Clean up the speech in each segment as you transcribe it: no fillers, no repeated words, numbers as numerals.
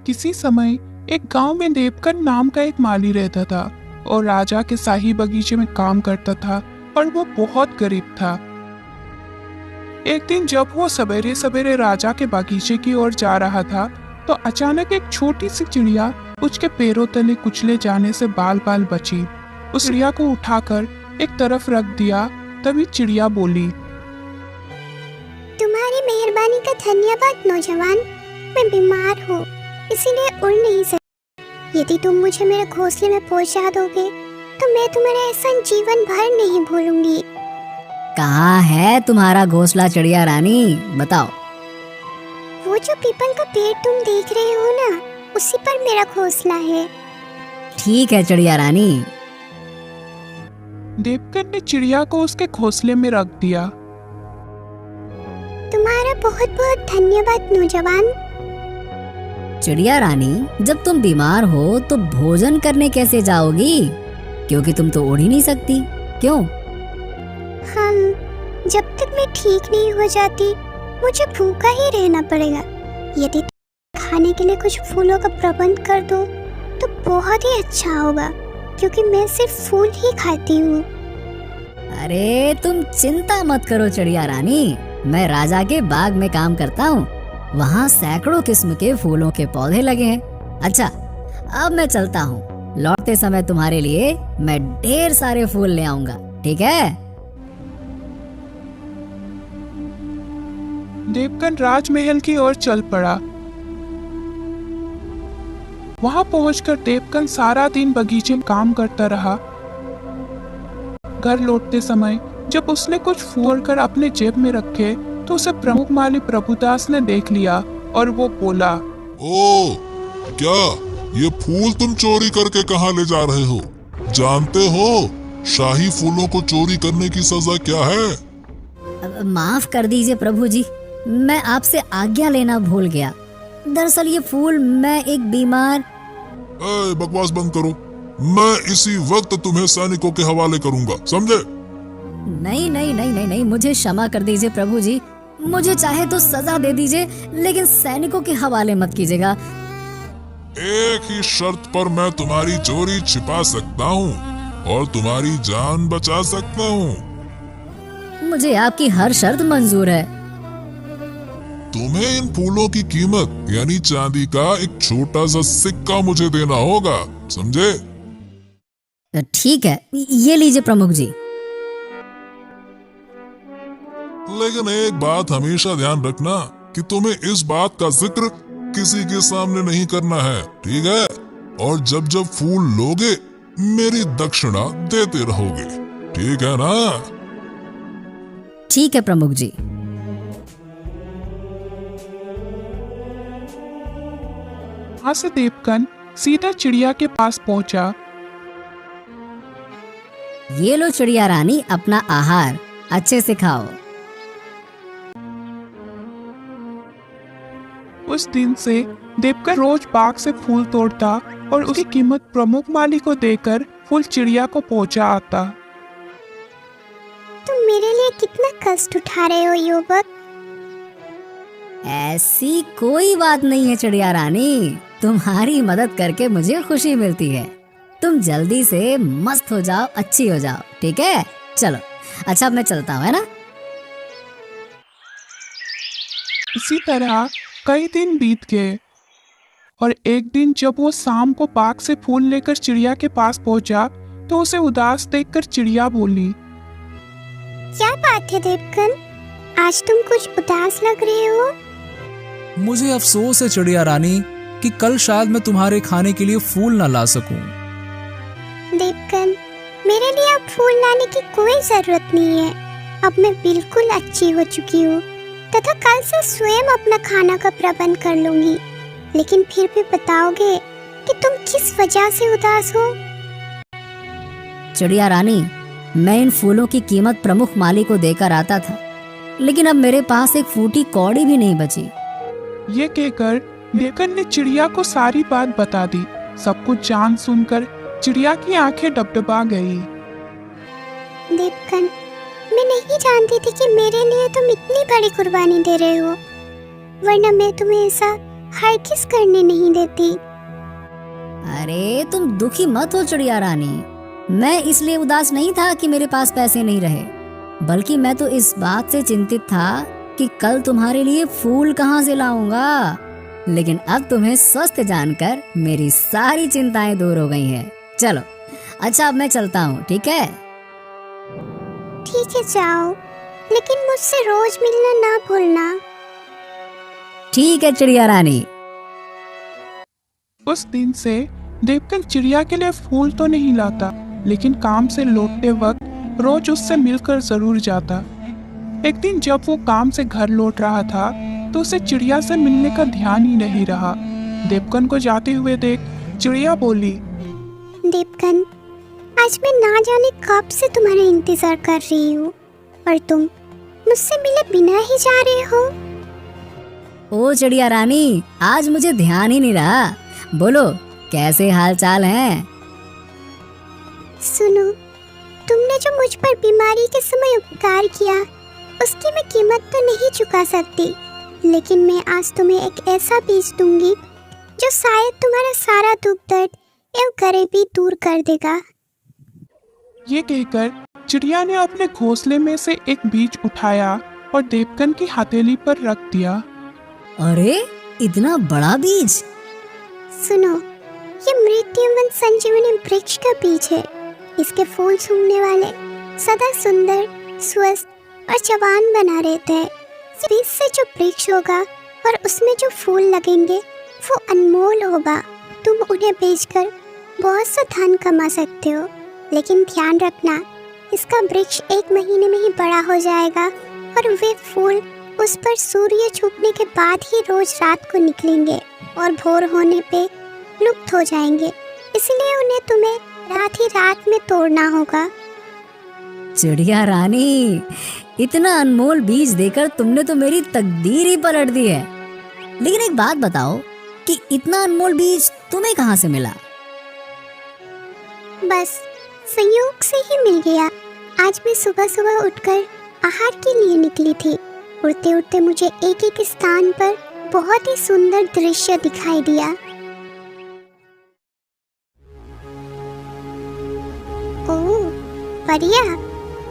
किसी समय एक गांव में देवकन नाम का एक माली रहता था और राजा के शाही बगीचे में काम करता था और वो बहुत गरीब था। एक दिन जब वो सवेरे सवेरे राजा के बगीचे की ओर जा रहा था तो अचानक एक छोटी सी चिड़िया उसके पैरों तले कुचले जाने से बाल बाल बची। उस चिड़िया को उठाकर एक तरफ रख दिया। तभी चिड़िया बोली, तुम्हारी मेहरबानी का धन्यवाद नौजवान। मैं बीमार हूँ इसीलिए उड़ नहीं सकती। यदि तुम मुझे मेरे घोंसले में पहुँचा दोगे तो मैं तुम्हारा एहसान जीवन भर नहीं भूलूंगी। कहाँ है तुम्हारा घोंसला चिड़िया रानी, बताओ। वो जो पीपल का पेड़ तुम देख रहे हो ना, उसी पर मेरा घोंसला है। ठीक है चिड़िया रानी। देवकन ने चिड़िया को उसके घोंसले में रख दिया। तुम्हारा बहुत बहुत धन्यवाद नौजवान। चिड़िया रानी, जब तुम बीमार हो तो भोजन करने कैसे जाओगी, क्योंकि तुम तो उड़ ही नहीं सकती, क्यों? जब तक मैं ठीक नहीं हो जाती मुझे भूखा ही रहना पड़ेगा। यदि खाने के लिए कुछ फूलों का प्रबंध कर दो तो बहुत ही अच्छा होगा, क्योंकि मैं सिर्फ फूल ही खाती हूँ। अरे तुम चिंता मत करो चिड़िया रानी, मैं राजा के बाग में काम करता हूँ। वहाँ सैकड़ों किस्म के फूलों के पौधे लगे हैं। अच्छा, अब मैं चलता हूँ। लौटते समय तुम्हारे लिए मैं ढेर सारे फूल ले आऊंगा, ठीक है? देवकन राजमहल की ओर चल पड़ा। वहां पहुंचकर देवकन सारा दिन बगीचे में काम करता रहा। घर लौटते समय जब उसने कुछ फूल कर अपने जेब में रखे तो उसे प्रमुख माली प्रभुदास ने देख लिया और वो बोला, ओ, क्या ये फूल तुम चोरी करके कहाँ ले जा रहे हो? जानते हो शाही फूलों को चोरी करने की सजा क्या है? माफ कर दीजिए प्रभु जी, मैं आपसे आज्ञा लेना भूल गया। दरअसल ये फूल मैं एक बीमार। बकवास बंद करो, मैं इसी वक्त तुम्हें सैनिकों के हवाले करूंगा, समझे? नहीं नहीं नहीं नहीं नहीं, मुझे क्षमा कर दीजिए प्रभु जी। मुझे चाहे तो सजा दे दीजिए, लेकिन सैनिकों के हवाले मत कीजिएगा। एक ही शर्त पर मैं तुम्हारी चोरी छिपा सकता हूँ और तुम्हारी जान बचा सकता हूँ। मुझे आपकी हर शर्त मंजूर है। तुम्हें इन फूलों की कीमत यानी चांदी का एक छोटा सा सिक्का मुझे देना होगा, समझे? ठीक है, ये लीजिए प्रमुख जी। लेकिन एक बात हमेशा ध्यान रखना कि तुम्हें इस बात का जिक्र किसी के सामने नहीं करना है, ठीक है? और जब जब फूल लोगे मेरी दक्षिणा देते रहोगे, ठीक है ना? ठीक है प्रमुख जी। वहां से देवकन सीधा चिड़िया के पास पहुंचा। ये लो चिड़िया रानी, अपना आहार अच्छे से खाओ। उस दिन से देवकन रोज बाग से फूल तोड़ता और उसकी कीमत प्रमुख माली को देकर फूल चिड़िया को पहुंचा आता। तुम मेरे लिए कितना कष्ट उठा रहे हो युवक। ऐसी कोई बात नहीं है चिड़िया रानी, तुम्हारी मदद करके मुझे खुशी मिलती है। तुम जल्दी से मस्त हो जाओ, अच्छी हो जाओ, ठीक है? चलो, अच्छा अब मैं चलता हूँ, है ना? इसी तरह कई दिन बीत गए और एक दिन जब वो शाम को बाग से फूल लेकर चिड़िया के पास पहुंचा तो उसे उदास देखकर चिड़िया बोली, क्या बात है देवकन, आज तुम कुछ उदास लग रहे हो? मुझे अफसोस है चिड़िया रानी कि कल शायद मैं तुम्हारे खाने के लिए फूल न ला सकूं। देवकन, मेरे लिए अब फूल लाने की कोई जरूरत नहीं है। अब मैं बिल्कुल अच्छी हो चुकी हूँ तथा कल से स्वयं अपना खाना का प्रबंध कर लूंगी। लेकिन फिर भी बताओगे कि तुम किस वजह से उदास हो? चिड़िया रानी, मैं इन फूलों की कीमत प्रमुख माली को देकर आता था, लेकिन अब मेरे पास एक फूटी कौड़ी भी नहीं बची। ये कहकर देवकन ने चिड़िया को सारी बात बता दी। सब कुछ जान सुनकर चिड़िया की आंखें डबडबा गई। देवकन, मैं नहीं जानती थी कि मेरे लिए तुम इतनी बड़ी कुर्बानी दे रहे हो, वरना मैं तुम्हें ऐसा हरगिज करने नहीं देती। अरे तुम दुखी मत हो चिड़िया रानी। मैं इसलिए उदास नहीं था कि मेरे पास पैसे नहीं रहे, बल्कि मैं तो इस बात से चिंतित था कि कल तुम्हारे लिए फूल कहाँ से लाऊंगा। लेकिन अब तुम्हें स्वस्थ जानकर मेरी सारी चिंताएं दूर हो गई हैं। चलो अच्छा, अब मैं चलता हूँ, ठीक है? ठीक है जाओ, लेकिन मुझसे रोज मिलना ना भूलना। ठीक है चिड़िया रानी। उस दिन से देवकन चिड़िया के लिए फूल तो नहीं लाता, लेकिन काम से लौटते वक्त रोज उससे मिलकर जरूर जाता। एक दिन जब वो काम से घर लौट रहा था तो उसे चिड़िया से मिलने का ध्यान ही नहीं रहा। देवकन को जाते हुए देख चिड़िया बोली, देवकन, आज मैं ना जाने कब से तुम्हारा इंतजार कर रही हूँ और तुम मुझसे मिले बिना ही जा रहे हो। ओ चिड़िया रानी, आज मुझे ध्यान ही नहीं रहा। बोलो कैसे हाल चाल हैं? सुनो, तुमने जो मुझ पर बीमारी के समय उपकार किया उसकी मैं कीमत तो नहीं चुका सकती, लेकिन मैं आज तुम्हें एक ऐसा बीज दूंगी जो शायद तुम्हारा सारा दुख दर्द एवं गरीबी दूर कर देगा। ये कहकर चिड़िया ने अपने घोंसले में से एक बीज उठाया और देवकन की हथेली पर रख दिया। अरे इतना बड़ा बीज! सुनो, ये मृत्युवन संजीवनी वृक्ष का बीज है। इसके फूल सूंघने वाले सदा सुंदर, स्वस्थ और जवान बना रहते हैं। इस बीज से जो वृक्ष होगा और उसमें जो फूल लगेंगे वो अनमोल होगा। तुम उन्हें बेचकर बहुत सा धन कमा सकते हो, लेकिन ध्यान रखना, इसका वृक्ष 1 महीने में ही बड़ा हो जाएगा और वे फूल उस पर सूर्य छुपने के बाद ही रोज रात को निकलेंगे और भोर होने पे लुप्त हो जाएंगे। इसलिए उन्हें तुम्हें रात ही रात में तोड़ना होगा। चिड़िया रानी, इतना अनमोल बीज देकर तुमने तो मेरी तकदीर ही पलट दी है। लेकिन एक बात बताओ कि इतना अनमोल बीज तुम्हें कहाँ से मिला? बस संयोग से ही मिल गया। आज मैं सुबह सुबह उठकर आहार के लिए निकली थी। उड़ते उड़ते मुझे एक एक स्थान पर बहुत ही सुंदर दृश्य दिखाई दिया। ओह परिया,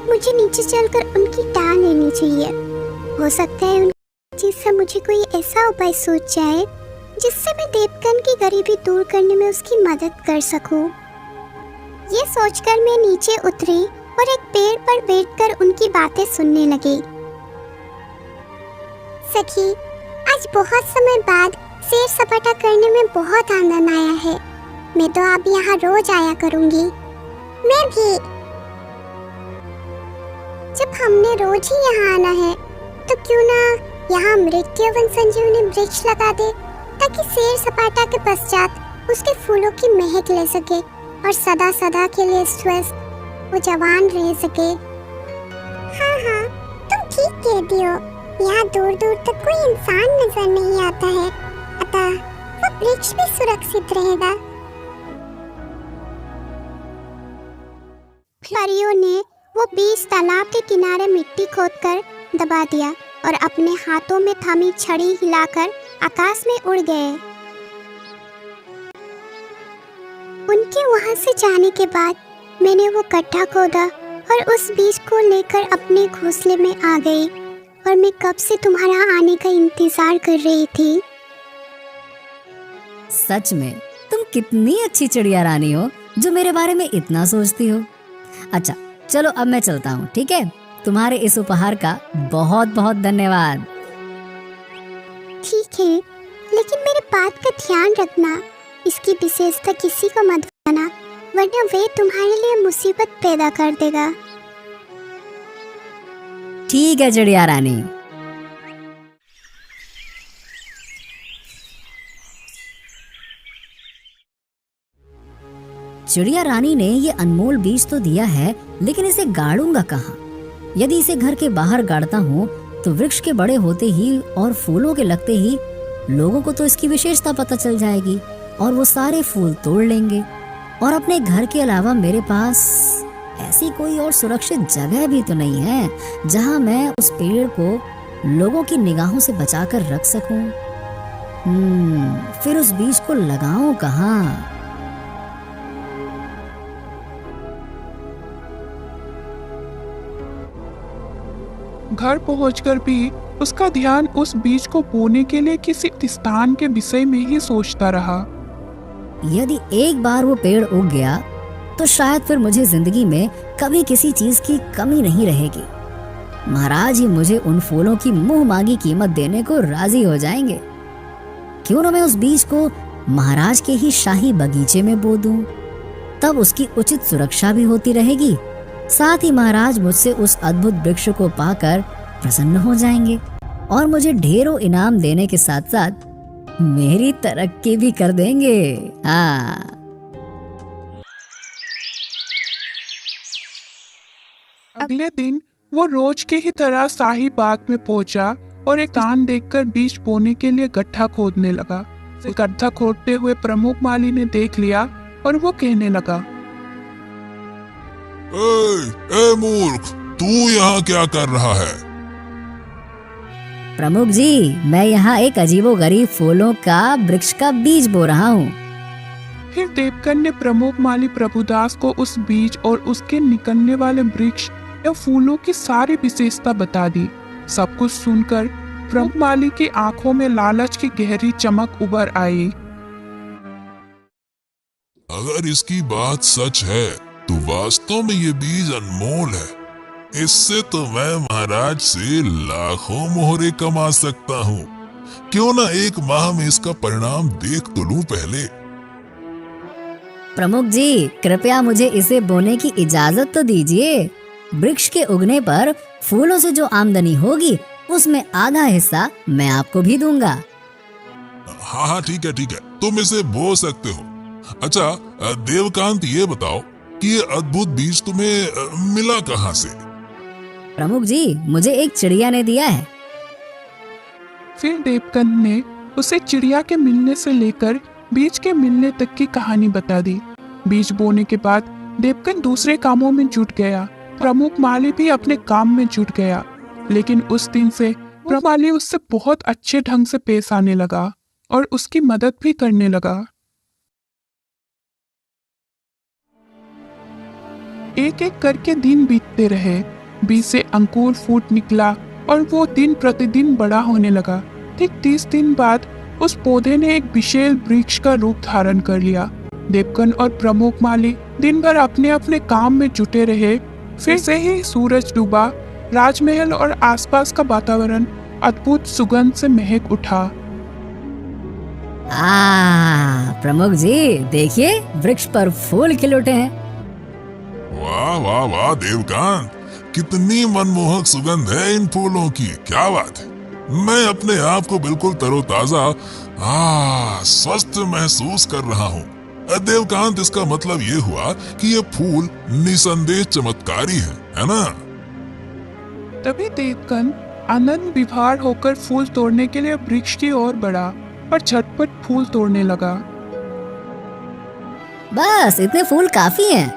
मुझे नीचे चलकर उनकी टांग लेनी चाहिए। हो सकता है उनकी चीज से मुझे कोई ऐसा उपाय सूझ जाए जिससे मैं देवकन की गरीबी दूर करने में उसकी मदद कर सकूं। ये सोचकर मैं नीचे उतरी और एक पेड़ पर बैठकर उनकी बातें सुनने लगी। सखी, आज बहुत समय बाद सैर सपाटा करने में बहुत आनंद आया है। मैं तो अब यहाँ रोज आया करूँगी। मैं भी। जब हमने रोज ही यहाँ आना है तो क्यों ना यहाँ मृत्युवन संजीवनी वृक्ष लगा दे, ताकि सैर सपाटा के पश्चात उसके फूलों की महक ले सके और सदा सदा के लिए स्वस्थ वो जवान रह सके। हाँ हाँ, तुम ठीक कहती हो। यहाँ दूर दूर तक कोई इंसान नजर नहीं आता है, अतः वो वृक्ष भी सुरक्षित रहेगा। परियों ने वो बीज तालाब के किनारे मिट्टी खोदकर दबा दिया और अपने हाथों में थमी छड़ी हिलाकर आकाश में उड़ गए। उनके वहां से जाने के बाद मैंने वो गड्ढा खोदा और उस बीज को लेकर अपने घोंसले में आ गई और मैं कब से तुम्हारा आने का इंतजार कर रही थी। सच में तुम कितनी अच्छी चिड़िया रानी हो जो मेरे बारे में इतना सोचती हो। अच्छा चलो अब मैं चलता हूँ, ठीक है? तुम्हारे इस उपहार का बहुत बहुत धन्यवाद। ठीक है, लेकिन मेरे बात का ध्यान रखना। इसकी विशेषता किसी को मत बताना, वरना वे तुम्हारे लिए मुसीबत पैदा कर देगा। ठीक है चिड़िया रानी। चिड़िया रानी ने ये अनमोल बीज तो दिया है, लेकिन इसे गाड़ूंगा कहाँ? यदि इसे घर के बाहर गाड़ता हूँ तो वृक्ष के बड़े होते ही और फूलों के लगते ही लोगों को तो इसकी विशेषता पता चल जाएगी और वो सारे फूल तोड़ लेंगे। और अपने घर के अलावा मेरे पास ऐसी कोई और सुरक्षित जगह भी तो नहीं है जहाँ मैं उस पेड़ को लोगों की निगाहों से बचाकर रख सकूं। फिर उस बीज को लगाऊं कहाँ? घर पहुंचकर भी उसका ध्यान उस बीज को बोने के लिए किसी स्थान के विषय में ही सोचता रहा। यदि एक बार वो पेड़ उग गया तो शायद फिर मुझे जिंदगी में कभी किसी चीज की कमी नहीं रहेगी। महाराज ही मुझे उन फूलों की मुंह मांगी कीमत देने को राजी हो जाएंगे। क्यों ना मैं उस बीज को महाराज के ही शाही बगीचे में बो दूं, तब उसकी उचित सुरक्षा भी होती रहेगी। साथ ही महाराज मुझसे उस अद्भुत वृक्ष को पाकर प्रसन्न हो जाएंगे और मुझे ढेरों इनाम देने के साथ साथ मेरी तरक्की भी कर देंगे। हाँ। अगले दिन वो रोज की ही तरह शाही बाग में पहुंचा और एक स्थान देखकर बीज बोने के लिए गड्ढा खोदने लगा। गड्ढा खोदते हुए प्रमुख माली ने देख लिया और वो कहने लगा, ए मूर्ख, तू यहाँ क्या कर रहा है? प्रमुख जी, मैं यहाँ एक अजीबोगरीब फूलों का वृक्ष का बीज बो रहा हूँ। फिर देवकन ने प्रमुख माली प्रभुदास को उस बीज और उसके निकलने वाले वृक्ष या फूलों की सारी विशेषता बता दी। सब कुछ सुनकर प्रमुख माली की आंखों में लालच की गहरी चमक उभर आई। अगर इसकी बात सच है तो वास्तव में ये बीज अनमोल है। इससे तो मैं महाराज से लाखों मोहरे कमा सकता हूँ। क्यों ना एक माह में इसका परिणाम देख तो लूं पहले। प्रमुख जी, कृपया मुझे इसे बोने की इजाजत तो दीजिए। वृक्ष के उगने पर फूलों से जो आमदनी होगी उसमें आधा हिस्सा मैं आपको भी दूंगा। हाँ, ठीक है, तुम इसे बो सकते हो। अच्छा देवकांत, ये बताओ कि ये अद्भुत बीज तुम्हें मिला कहाँ से? प्रमुख जी, मुझे एक चिड़िया ने दिया है। फिर देवकन ने उसे चिड़िया के मिलने से लेकर बीज के मिलने तक की कहानी बता दी। बीज बोने के बाद देवकन दूसरे कामों में जुट गया। प्रमुख माली भी अपने काम में जुट गया, लेकिन उस दिन से प्रमुख माली उससे बहुत अच्छे ढंग से पेश आने लगा और उसकी मदद भी करने लगा। एक एक करके दिन बीतते रहे। बीज से अंकुर फूट निकला और वो दिन प्रतिदिन बड़ा होने लगा। ठीक 30 दिन बाद उस पौधे ने एक विशाल वृक्ष का रूप धारण कर लिया। देवकन और प्रमुख माली दिन भर अपने अपने काम में जुटे रहे। फिर से ही सूरज डूबा। राजमहल और आसपास का वातावरण अद्भुत सुगंध से महक उठा। प्रमुख जी, देखिए वृक्ष पर फूल खिल उठे हैं। वाह वाह वाह देवकांत, कितनी मनमोहक सुगंध है इन फूलों की। क्या बात है, मैं अपने आप को बिल्कुल तरोताजा स्वस्थ महसूस कर रहा हूँ। देवकांत, इसका मतलब ये हुआ कि ये फूल निसंदेह चमत्कारी है ना? तभी देवकन आनंद विभार होकर फूल तोड़ने के लिए वृक्ष की ओर बढ़ा और झटपट फूल तोड़ने लगा। बस इतने फूल काफी हैं।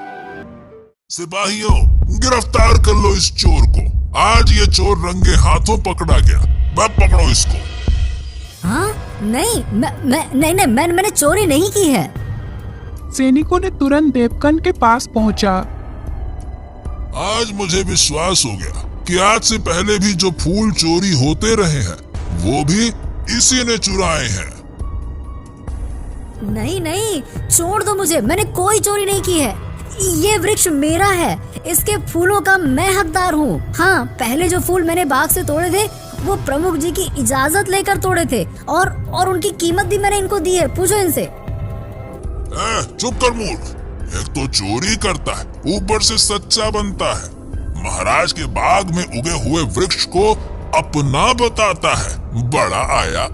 सिपाहियों, गिरफ्तार कर लो इस चोर को। आज ये चोर रंगे हाथों पकड़ा गया। पकड़ो इसको। हाँ? नहीं, मैंने चोरी नहीं की है। सैनिकों ने तुरंत देवकन के पास पहुंचा। आज मुझे विश्वास हो गया कि आज से पहले भी जो फूल चोरी होते रहे हैं वो भी इसी ने चुराए हैं। नहीं, छोड़ दो मुझे, मैंने कोई चोरी नहीं की है। ये वृक्ष मेरा है, इसके फूलों का मैं हकदार हूँ। हाँ, पहले जो फूल मैंने बाग से तोड़े थे वो प्रमुख जी की इजाजत लेकर तोड़े थे और उनकी कीमत भी मैंने इनको दी है। पूछो इनसे। चुप कर मूर्ख। एक तो चोरी करता है, ऊपर से सच्चा बनता है। महाराज के बाग में उगे हुए वृक्ष को अपना बताता है। बड़ा आया।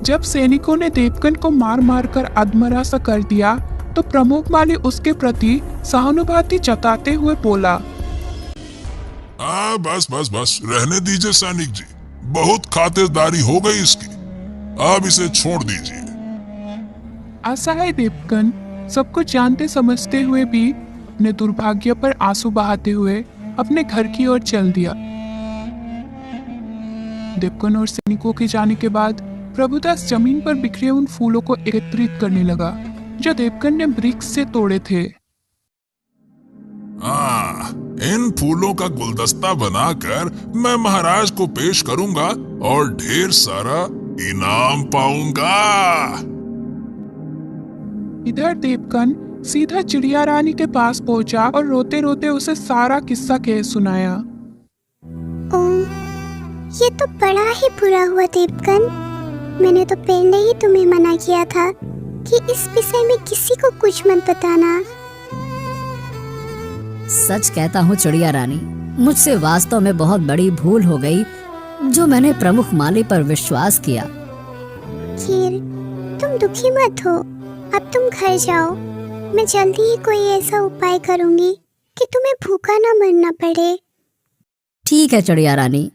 जब सैनिकों ने देवकन को मार मार कर अधमरा सा कर दिया तो प्रमुख माली उसके प्रति सहानुभूति जताते हुए बोला, बस रहने दीजिए सैनिक जी, बहुत खातिरदारी हो गई इसकी। अब इसे छोड़ दीजिए। असहाय देवकन सब कुछ जानते समझते हुए भी अपने दुर्भाग्य पर आंसू बहाते हुए अपने घर की ओर चल दिया। देवकन और सैनिकों के जाने के बाद प्रभुदास जमीन पर बिखरे उन फूलों को एकत्रित करने लगा जो देवकन ने वृक्ष से तोड़े थे। इन फूलों का गुलदस्ता बनाकर मैं महाराज को पेश करूंगा और ढेर सारा इनाम पाऊंगा। इधर देवकन सीधा चिड़िया रानी के पास पहुंचा और रोते रोते उसे सारा किस्सा कह सुनाया। ओम, ये तो बड़ा ही बुरा हुआ देवकन। मैंने तो पहले ही तुम्हें मना किया था कि इस विषय में किसी को कुछ मत बताना। सच कहता हूँ चिड़िया रानी, मुझसे वास्तव में बहुत बड़ी भूल हो गई जो मैंने प्रमुख माली पर विश्वास किया। खीर, तुम दुखी मत हो। अब तुम घर जाओ। मैं जल्दी ही कोई ऐसा उपाय करूंगी कि तुम्हें भूखा ना मरना पड़े। ठीक है चिड़िया रानी।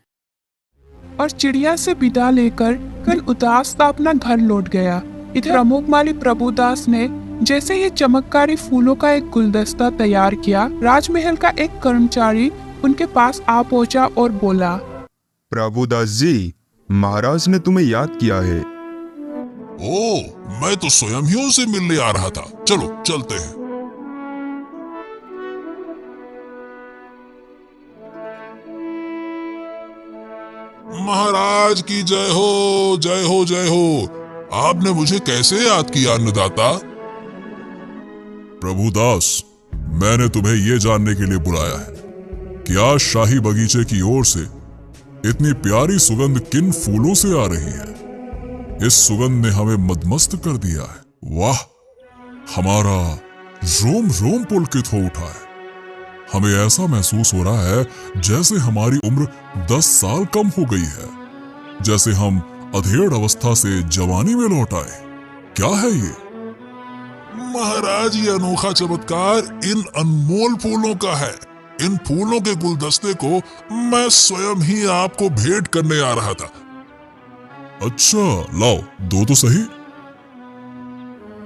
और चिड़िया से विदा लेकर कल उदास सा अपना घर लौट गया। इधर प्रमुख माली प्रभुदास ने जैसे ही चमत्कारी फूलों का एक गुलदस्ता तैयार किया, राजमहल का एक कर्मचारी उनके पास आ पहुंचा और बोला, प्रभुदास जी, महाराज ने तुम्हें याद किया है। मैं तो स्वयं ही उनसे मिलने आ रहा था। चलो चलते हैं। महाराज की जय हो, जय हो, जय हो। आपने मुझे कैसे याद किया अन्नदाता? प्रभुदास, मैंने तुम्हें यह जानने के लिए बुलाया है कि आज शाही बगीचे की ओर से इतनी प्यारी सुगंध किन फूलों से आ रही है। इस सुगंध ने हमें मदमस्त कर दिया है। वाह, हमारा रोम रोम पुलकित हो उठा है। हमें ऐसा महसूस हो रहा है जैसे हमारी उम्र 10 साल कम हो गई है, जैसे हम अधेड़ अवस्था से जवानी में लौट आए। क्या है ये? महाराज, ये अनोखा चमत्कार इन अनमोल फूलों का है। इन फूलों के गुलदस्ते को मैं स्वयं ही आपको भेंट करने आ रहा था। अच्छा, लाओ, दो तो सही।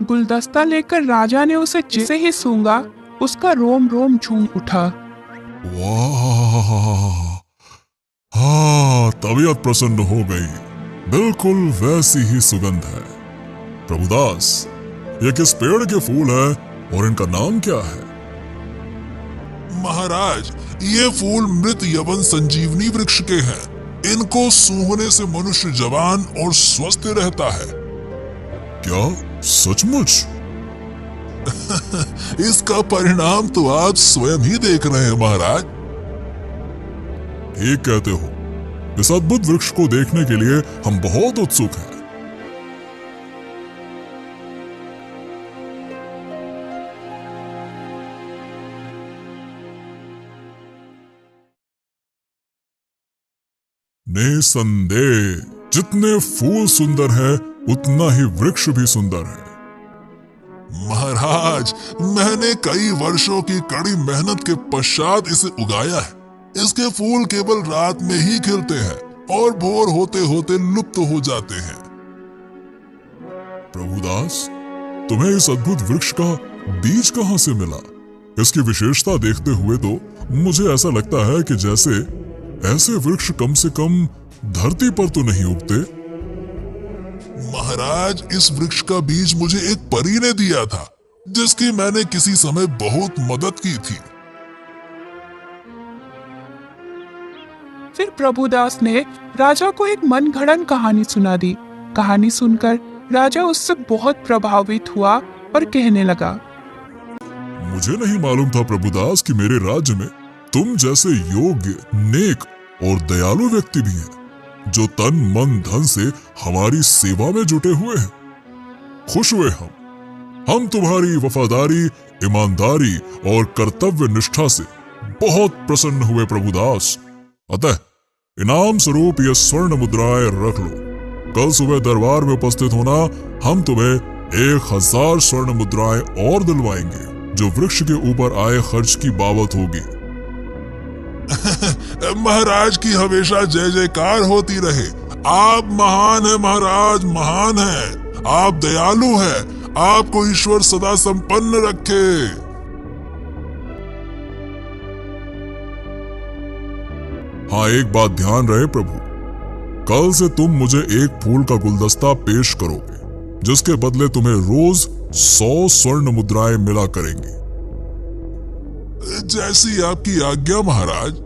गुलदस्ता लेकर राजा ने उसे जैसे ही सूंघा, उसका रोम रोम झूम उठा। वाह, हाँ, तबीयत प्रसन्न हो गई। बिल्कुल वैसी ही सुगंध है। प्रभुदास, ये किस पेड़ के फूल है और इनका नाम क्या है? महाराज, ये फूल मृत यवन संजीवनी वृक्ष के हैं। इनको सूंघने से मनुष्य जवान और स्वस्थ रहता है। क्या सचमुच? इसका परिणाम तो आप स्वयं ही देख रहे हैं महाराज। ठीक कहते हो। इस अद्भुत वृक्ष को देखने के लिए हम बहुत उत्सुक हैं। निसंदेह जितने फूल सुंदर है उतना ही वृक्ष भी सुंदर है। महाराज, मैंने कई वर्षों की कड़ी मेहनत के पश्चात इसे उगाया है। इसके फूल केवल रात में ही खिलते हैं और भोर होते होते लुप्त हो जाते हैं। प्रभुदास, तुम्हें इस अद्भुत वृक्ष का बीज कहां से मिला? इसकी विशेषता देखते हुए तो मुझे ऐसा लगता है कि जैसे ऐसे वृक्ष कम से कम धरती पर तो नहीं उगते। महाराज, इस वृक्ष का बीज मुझे एक परी ने दिया था, जिसकी मैंने किसी समय बहुत मदद की थी। फिर प्रभुदास ने राजा को एक मनगढ़ंत कहानी सुना दी। कहानी सुनकर राजा उससे बहुत प्रभावित हुआ और कहने लगा, मुझे नहीं मालूम था प्रभुदास कि मेरे राज्य में तुम जैसे योग्य, नेक और दयालु व्यक्ति भी हैं, जो तन मन धन से हमारी सेवा में जुटे हुए हैं। खुश हुए हम तुम्हारी वफादारी, ईमानदारी और कर्तव्य निष्ठा से बहुत प्रसन्न हुए प्रभुदास। अतः इनाम स्वरूप ये स्वर्ण मुद्राएं रख लो। कल सुबह दरबार में उपस्थित होना, हम तुम्हें 1000 स्वर्ण मुद्राएं और दिलवाएंगे, जो वृक्ष के ऊपर आए खर्च की बाबत होगी। महाराज की हमेशा जय जयकार होती रहे। आप महान हैं महाराज, महान हैं। आप दयालु हैं। आपको ईश्वर सदा संपन्न रखे। हाँ, एक बात ध्यान रहे प्रभु, कल से तुम मुझे एक फूल का गुलदस्ता पेश करोगे, जिसके बदले तुम्हें रोज 100 स्वर्ण मुद्राएं मिला करेंगी। जैसी आपकी आज्ञा महाराज।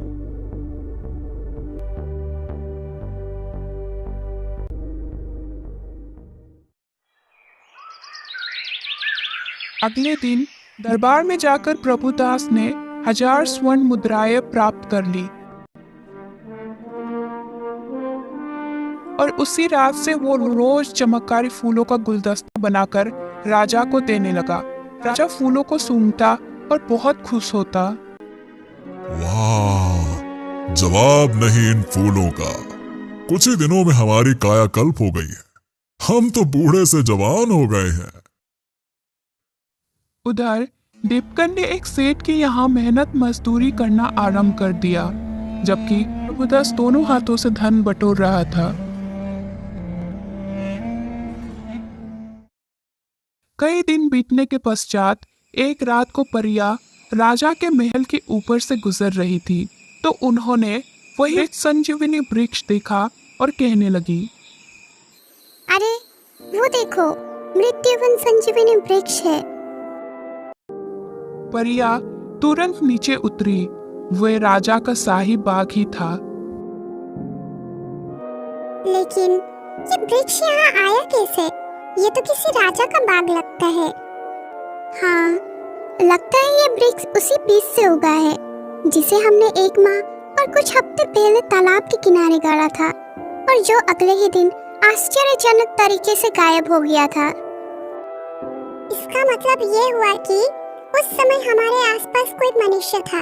अगले दिन दरबार में जाकर प्रभुदास ने 1000 स्वर्ण मुद्राएं प्राप्त कर ली और उसी रात से वो रोज चमत्कारी फूलों का गुलदस्ता बनाकर राजा को देने लगा। राजा फूलों को सूंघता और बहुत खुश होता। वाह, जवाब नहीं इन फूलों का। कुछ ही दिनों में हमारी कायाकल्प हो गई है। हम तो बूढ़े से जवान हो गए हैं। उधर दीपकन ने एक सेठ के यहाँ मेहनत मजदूरी करना आरंभ कर दिया, जबकि प्रभुदास दोनों हाथों से धन बटोर रहा था। कई दिन बीतने के पश्चात एक रात को परिया राजा के महल के ऊपर से गुजर रही थी, तो उन्होंने वही संजीवनी वृक्ष देखा और कहने लगी, अरे वो देखो, मृत्युवन संजीवनी वृक्ष है। परिया तुरंत नीचे उतरी। वह राजा का शाही बाग ही था। लेकिन ये वृक्ष यहाँ आया कैसे? ये तो किसी राजा का बाग लगता है। हाँ, लगता है ये वृक्ष उसी बीज से उगा है, जिसे हमने 1 माह और कुछ हफ्ते पहले तालाब के किनारे गाड़ा था और जो अगले ही दिन आश्चर्यजनक तरीके से गायब हो गया था। इसका मतलब ये हुआ कि उस समय हमारे आसपास कोई मनुष्य था,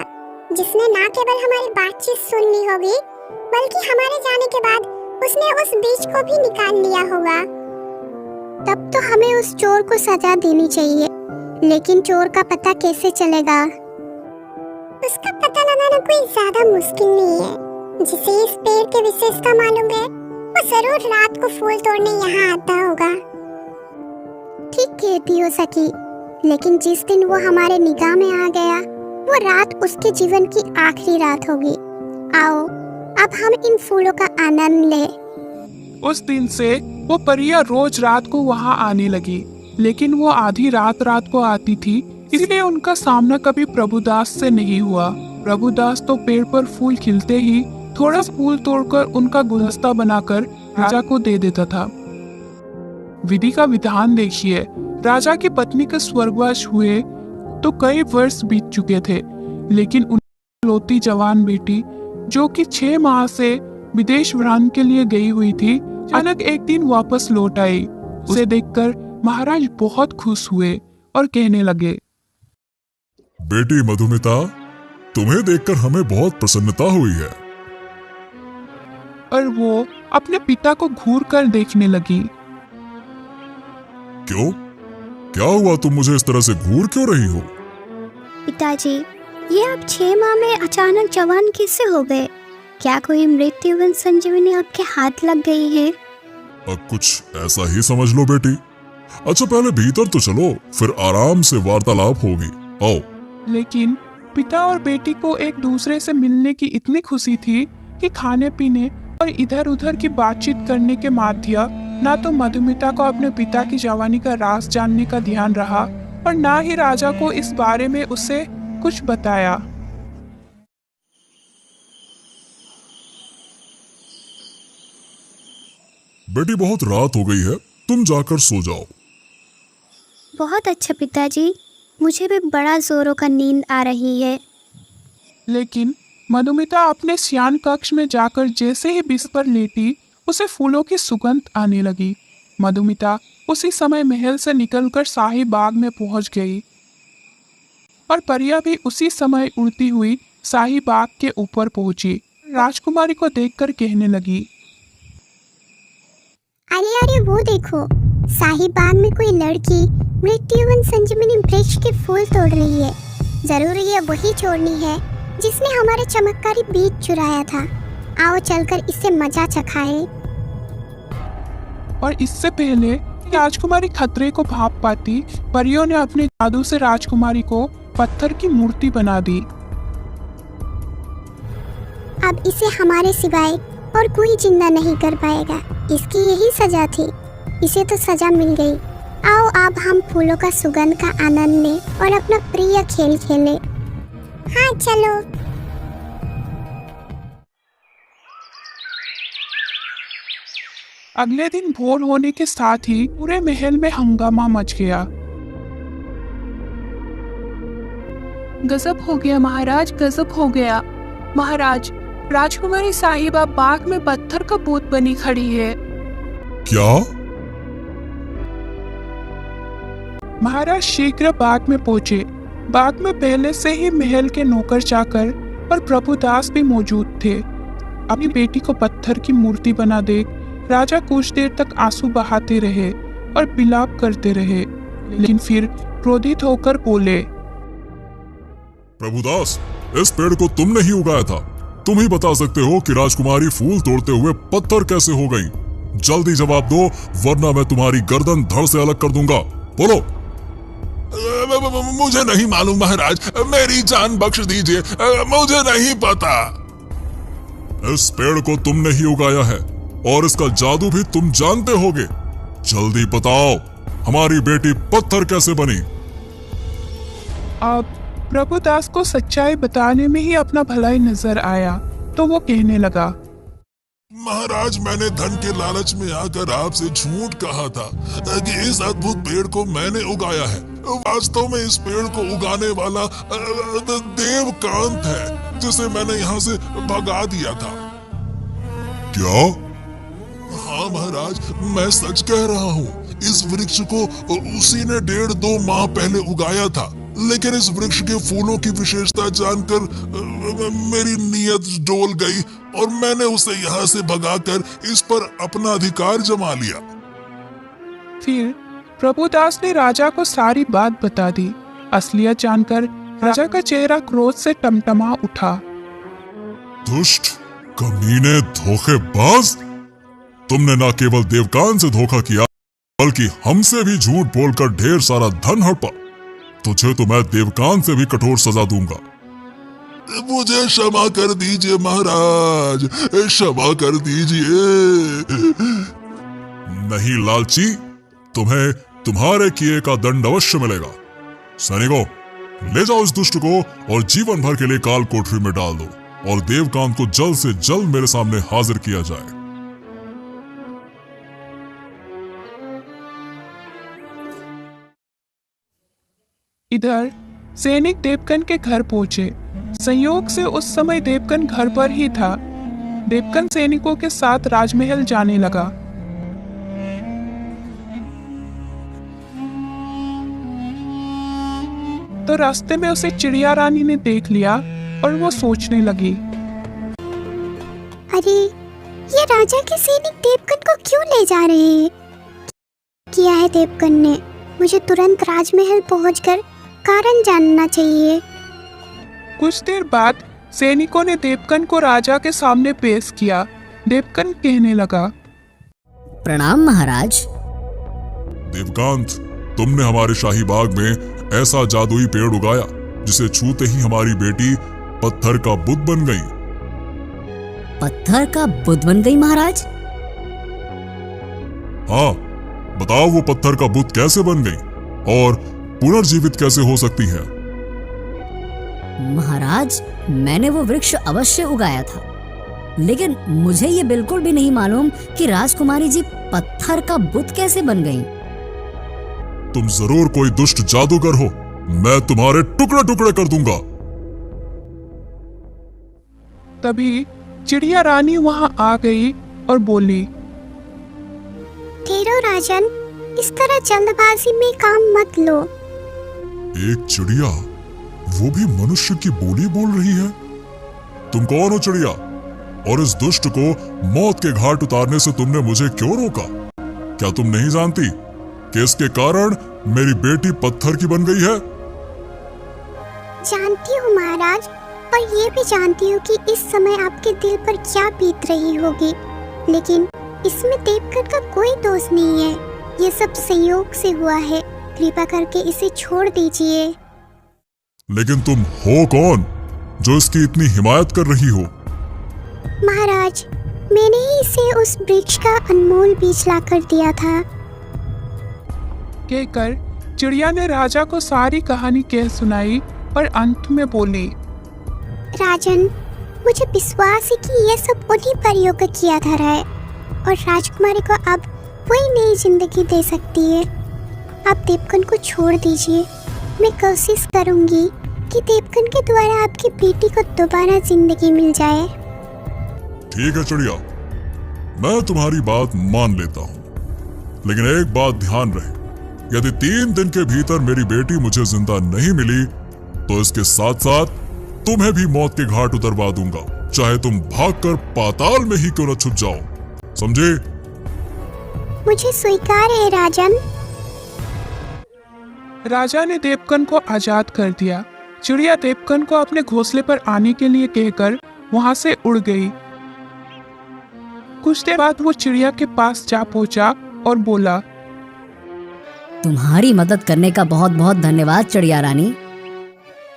जिसने ना केवल हमारी बातचीत सुननी होगी, बल्कि हमारे जाने के बाद उसने उस बीज को भी निकाल लिया होगा। तब तो हमें उस चोर को सजा देनी चाहिए, लेकिन चोर का पता कैसे चलेगा? उसका पता लगाना कोई ज्यादा मुश्किल नहीं है। जिसे इस पेड़ की विशेषता मालूम है, वो जरूर रात को फूल तोड़ने यहाँ आता होगा। ठीक कहती हो सखी, लेकिन जिस दिन वो हमारे निगाह में आ गया, वो रात उसके जीवन की आखिरी रात होगी। आओ, अब हम इन फूलों का आनंद लें। उस दिन से वो परिया रोज रात को वहां आने लगी, लेकिन वो आधी रात को आती थी, इसलिए उनका सामना कभी प्रभुदास से नहीं हुआ। प्रभुदास तो पेड़ पर फूल खिलते ही थोड़ा फूल तोड़कर उनका गुलदस्ता बनाकर राजा को दे देता था। विधि का विधान देखिए, राजा की पत्नी के स्वर्गवास हुए तो कई वर्ष बीत चुके थे, लेकिन उनकी लौती जवान बेटी, जो कि 6 माह से विदेश भ्रमण के लिए गई हुई थी, अचानक एक दिन वापस लौट आई। उसे देखकर महाराज बहुत खुश हुए और कहने लगे, बेटी मधुमिता, तुम्हें देखकर हमें बहुत प्रसन्नता हुई है। और वो अपने पिता को घूर कर देखने लगी। क्यों? क्या हुआ? तुम मुझे इस तरह से घूर क्यों रही हो? पिताजी, ये आप 6 माह में अचानक जवान कैसे हो गए? क्या कोई मृत्युवन संजीवनी आपके हाथ लग गई है? अब कुछ ऐसा ही समझ लो बेटी। अच्छा, पहले भीतर तो चलो, फिर आराम से वार्तालाप होगी। आओ। लेकिन पिता और बेटी को एक दूसरे से मिलने की इतनी खुशी थी कि खाने पीने और इधर उधर की बातचीत करने के माध्य ना तो मधुमिता को अपने पिता की जवानी का राज जानने का ध्यान रहा और ना ही राजा को इस बारे में उसे कुछ बताया। बेटी, बहुत रात हो गई है, तुम जाकर सो जाओ। बहुत अच्छा पिताजी, मुझे भी बड़ा जोरों का नींद आ रही है। लेकिन मधुमिता अपने शयन कक्ष में जाकर जैसे ही बिस्तर पर लेटी, उसे फूलों की सुगंध आने लगी। मधुमिता उसी समय महल से निकलकर शाही बाग में पहुंच गई और परिया भी उसी समय उड़ती हुई शाही बाग के ऊपर पहुंची। राजकुमारी को देखकर कहने लगी, अरे अरे वो देखो, शाही बाग में कोई लड़की मृत्युवन संजीवनी वृक्ष के फूल तोड़ रही है। जरूर ये वही चोरनी है जिसने हमारे चमत्कारी बीज चुराया था। आओ चलकर इससे मजा चखाए। और इससे पहले राजकुमारी खतरे को भाप पाती, परियों ने अपने जादू से राजकुमारी को पत्थर की मूर्ति बना दी। अब इसे हमारे सिवाय और कोई जिंदा नहीं कर पाएगा। इसकी यही सजा थी। इसे तो सजा मिल गई। आओ अब हम फूलों का सुगंध का आनंद लें और अपना प्रिय खेल खेलें। हाँ चलो। अगले दिन भोर होने के साथ ही पूरे महल में हंगामा मच गया। गजब हो गया महाराज, गजब हो गया। महाराज, राजकुमारी साहिबा बाग में पत्थर का भूत बनी खड़ी है। क्या? महाराज शीघ्र बाग में पहुंचे। बाग में पहले से ही महल के नौकर चाकर और प्रभुदास भी मौजूद थे। अपनी बेटी को पत्थर की मूर्ति बना देख राजा कुछ देर तक आंसू बहाते रहे और विलाप करते रहे, लेकिन फिर क्रोधित होकर बोले, प्रभुदास, इस पेड़ को तुमने ही उगाया था। तुम ही बता सकते हो कि राजकुमारी फूल तोड़ते हुए पत्थर कैसे हो गई। जल्दी जवाब दो, वरना मैं तुम्हारी गर्दन धड़ से अलग कर दूंगा। बोलो। मुझे नहीं मालूम महाराज, मेरी जान बख्श दीजिए, मुझे नहीं पता। इस पेड़ को तुमने ही उगाया है और इसका जादू भी तुम जानते होगे। जल्दी बताओ, हमारी बेटी पत्थर कैसे बनी? अब प्रभुदास को सच्चाई बताने में ही अपना भलाई नजर आया, तो वो कहने लगा, महाराज, मैंने धन के लालच में आकर आपसे झूठ कहा था कि इस अद्भुत पेड़ को मैंने उगाया है। वास्तव में इस पेड़ को उगाने वाला देवकांत है, जिसे मैंने यहाँ से भगा दिया था। क्या? हाँ महाराज, मैं सच कह रहा हूँ। इस वृक्ष को उसी ने 1.5-2 माह पहले उगाया था, लेकिन इस वृक्ष के फूलों की विशेषता जानकर मेरी नीयत डोल गई और मैंने उसे यहाँ से भगाकर इस पर अपना अधिकार जमा लिया। फिर प्रभुदास ने राजा को सारी बात बता दी। असलियत जानकर राजा का चेहरा क्रोध से टमटमा उठा। दुष्ट, कमीने, धोखेबाज! तुमने न केवल देवकांत से धोखा किया, बल्कि हमसे भी झूठ बोलकर ढेर सारा धन हड़पा। तुझे तो मैं देवकांत से भी कठोर सजा दूंगा। मुझे क्षमा कर दीजिए महाराज, क्षमा कर दीजिए। नहीं लालची, तुम्हें तुम्हारे किए का दंड अवश्य मिलेगा। सैनिकों, ले जाओ इस दुष्ट को और जीवन भर के लिए काल कोठरी में डाल दो और देवकांत को जल्द से जल्द मेरे सामने हाजिर किया जाए। इधर सैनिक देवकन के घर पहुंचे। संयोग से उस समय देवकन घर पर ही था। देवकन सैनिकों के साथ राजमहल जाने लगा। तो रास्ते में उसे चिड़िया रानी ने देख लिया और वो सोचने लगी, अरे ये राजा के सैनिक देवकन को क्यों ले जा रहे हैं? किया है देवकन ने? मुझे तुरंत राजमहल पहुंचकर कारण जानना चाहिए। कुछ देर बाद सैनिकों ने देवकन को राजा के सामने पेश किया। देवकन कहने लगा, प्रणाम महाराज। देवकांत, तुमने हमारे शाही बाग में ऐसा जादुई पेड़ उगाया जिसे छूते ही हमारी बेटी पत्थर का बुत बन गई। पत्थर का बुत बन गई महाराज? हाँ, बताओ वो पत्थर का बुत कैसे बन गई और पुनर्जीवित कैसे हो सकती है? महाराज, मैंने वो वृक्ष अवश्य उगाया था, लेकिन मुझे ये बिल्कुल भी नहीं मालूम कि राजकुमारी जी पत्थर का बुत कैसे बन गईं। तुम जरूर कोई दुष्ट जादूगर हो। मैं तुम्हारे टुकड़े टुकड़े कर दूंगा। तभी चिड़िया रानी वहां आ गई और बोली, ठहरो राजन, इस तरह जल्दबाजी में काम मत लो। एक चिड़िया, वो भी मनुष्य की बोली बोल रही है। तुम कौन हो चिड़िया? और इस दुष्ट को मौत के घाट उतारने से तुमने मुझे क्यों रोका? क्या तुम नहीं जानती कि इसके कारण मेरी बेटी पत्थर की बन गई है? जानती हूँ महाराज, और ये भी जानती हूँ कि इस समय आपके दिल पर क्या बीत रही होगी, लेकिन इसमें देवकन का कोई दोष नहीं है। ये सब संयोग से हुआ है। कृपा करके इसे छोड़ दीजिए। लेकिन तुम हो कौन जो इसकी इतनी हिमायत कर रही हो? महाराज, मैंने ही इसे उस वृक्ष का अनमोल बीज लाकर दिया था। कहकर चिड़िया ने राजा को सारी कहानी कह सुनाई और अंत में बोली, राजन, मुझे विश्वास है कि ये सब उन्हीं परियों का किया धरा है और राजकुमारी को अब वही नई जिंदगी दे सकती है। आप देवकन को छोड़ दीजिए। मैं कोशिश करूंगी कि देवकन के द्वारा आपकी बेटी को दोबारा जिंदगी मिल जाए। ठीक है चिड़िया, मैं तुम्हारी बात मान लेता हूँ, लेकिन एक बात ध्यान रहे, यदि 3 दिन के भीतर मेरी बेटी मुझे जिंदा नहीं मिली तो इसके साथ साथ तुम्हें भी मौत के घाट उतरवा दूंगा, चाहे तुम भागकर पाताल में ही क्यों न छुप जाओ, समझे? मुझे स्वीकार है राजन। राजा ने देवकन को आजाद कर दिया। चिड़िया देवकन को अपने घोंसले पर आने के लिए कहकर वहां से उड़ गई। कुछ देर बाद वो चिड़िया के पास जा पहुंचा और बोला, तुम्हारी मदद करने का बहुत बहुत धन्यवाद चिड़िया रानी।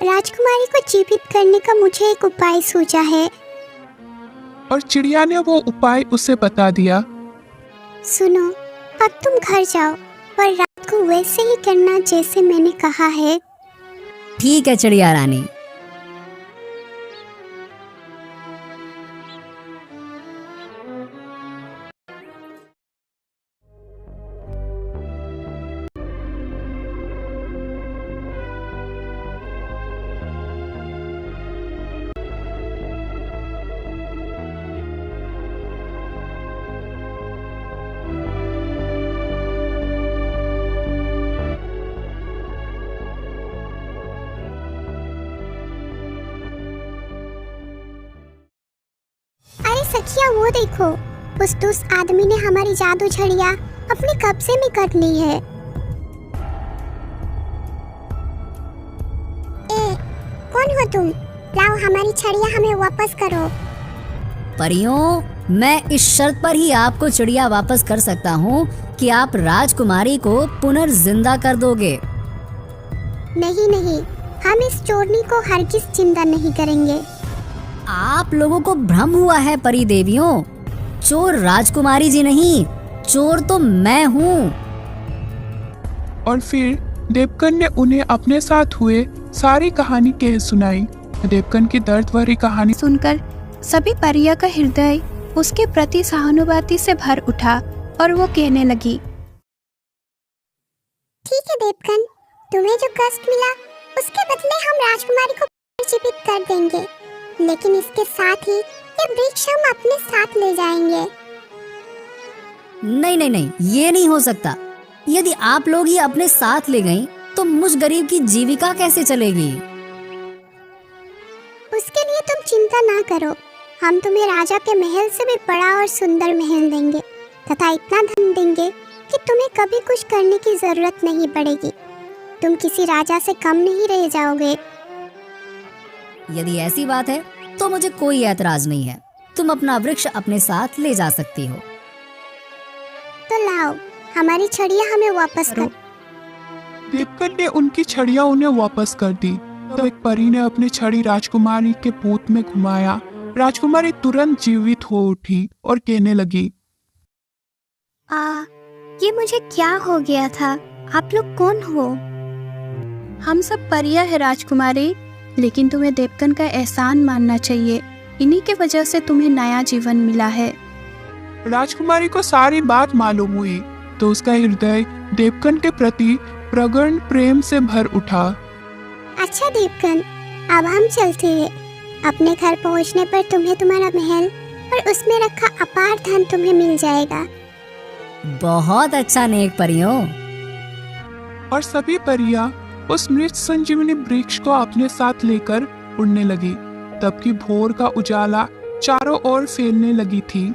राजकुमारी को जीवित करने का मुझे एक उपाय सूझा है। और चिड़िया ने वो उपाय उसे बता दिया। सुनो, अब तुम घर जाओ और रात को वैसे ही करना जैसे मैंने कहा है। ठीक है चिड़िया रानी। अरे सखिया, वो देखो, उस दुष्ट आदमी ने हमारी जादू छड़िया अपने कब्जे में कर ली है। ए, कौन हो तुम? लाओ हमारी छड़िया हमें वापस करो। परियों, मैं इस शर्त पर ही आपको चिड़िया वापस कर सकता हूँ कि आप राजकुमारी को पुनर्जिंदा कर दोगे। नहीं नहीं, हम इस चोरनी को हरगिज जिंदा नहीं करेंगे। आप लोगों को भ्रम हुआ है परी देवियों, चोर राजकुमारी जी नहीं, चोर तो मैं हूँ। और फिर देवकन ने उन्हें अपने साथ हुए सारी कहानी कह सुनाई। देवकन की दर्द भरी कहानी सुनकर सभी परिया का हृदय उसके प्रति सहानुभूति से भर उठा और वो कहने लगी, ठीक है देवकन, तुम्हें जो कष्ट मिला उसके बदले हम राजकुमारी को जीवित कर देंगे, लेकिन इसके साथ ही ये वृक्ष हम अपने साथ ले जाएंगे। नहीं नहीं नहीं, ये नहीं हो सकता। यदि आप लोग ये अपने साथ ले गईं, तो मुझ गरीब की जीविका कैसे चलेगी? उसके लिए तुम चिंता ना करो, हम तुम्हें राजा के महल से भी बड़ा और सुंदर महल देंगे तथा इतना धन देंगे कि तुम्हें कभी कुछ करने की जरूरत नहीं पड़ेगी। तुम किसी राजा से कम नहीं रह जाओगे। यदि ऐसी बात है तो मुझे कोई ऐतराज नहीं है। तुम अपना वृक्ष अपने साथ ले जा सकती हो। तो लाओ हमारी छड़ियाँ हमें वापस कर। देवकन ने उनकी छड़ियाँ उन्हें वापस कर दी। तो एक परी ने अपनी छड़ी राजकुमारी के पूत में घुमाया। राजकुमारी तुरंत जीवित हो उठी और कहने लगी, ये मुझे क्या हो गया था? आप लोग कौन हो? हम सब परिया है राजकुमारी, लेकिन तुम्हें देवकन का एहसान मानना चाहिए। इन्हीं के वजह से तुम्हें नया जीवन मिला है। राजकुमारी को सारी बात मालूम हुई तो उसका हृदय देवकन के प्रति प्रगाढ़ प्रेम से भर उठा। अच्छा देवकन, अब हम चलते हैं। अपने घर पहुंचने पर तुम्हें तुम्हारा महल और उसमें रखा अपार धन तुम्हें मिल जाएगा। बहुत अच्छा नेक परियों। और सभी परियां उस मृत संजीवनी वृक्ष को अपने साथ लेकर उड़ने लगी। तब की भोर का उजाला चारों ओर फैलने लगी थी।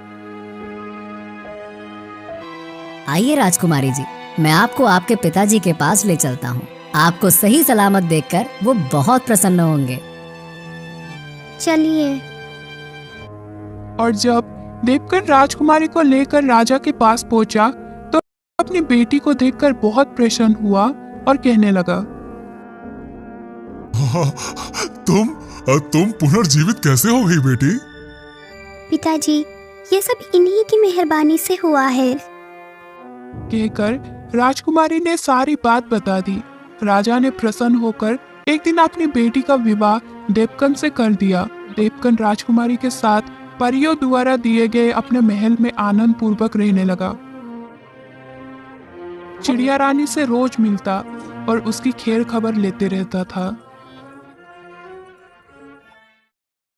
आइए राजकुमारी जी, मैं आपको आपके पिताजी के पास ले चलता हूँ। आपको सही सलामत देखकर वो बहुत प्रसन्न होंगे। चलिए। और जब देवकन राजकुमारी को लेकर राजा के पास पहुंचा तो अपनी बेटी को देखकर बहुत प्रसन्न हुआ और कहने लगा, तुम पुनर्जीवित कैसे हो गई बेटी? पिताजी, ये सब इन्हीं की मेहरबानी से हुआ है। कहकर राजकुमारी ने सारी बात बता दी। राजा ने प्रसन्न होकर एक दिन अपनी बेटी का विवाह देवकन से कर दिया। देवकन राजकुमारी के साथ परियों द्वारा दिए गए अपने महल में आनंद पूर्वक रहने लगा। चिड़िया रानी से रोज मिलता और उसकी खैर खबर लेते रहता था।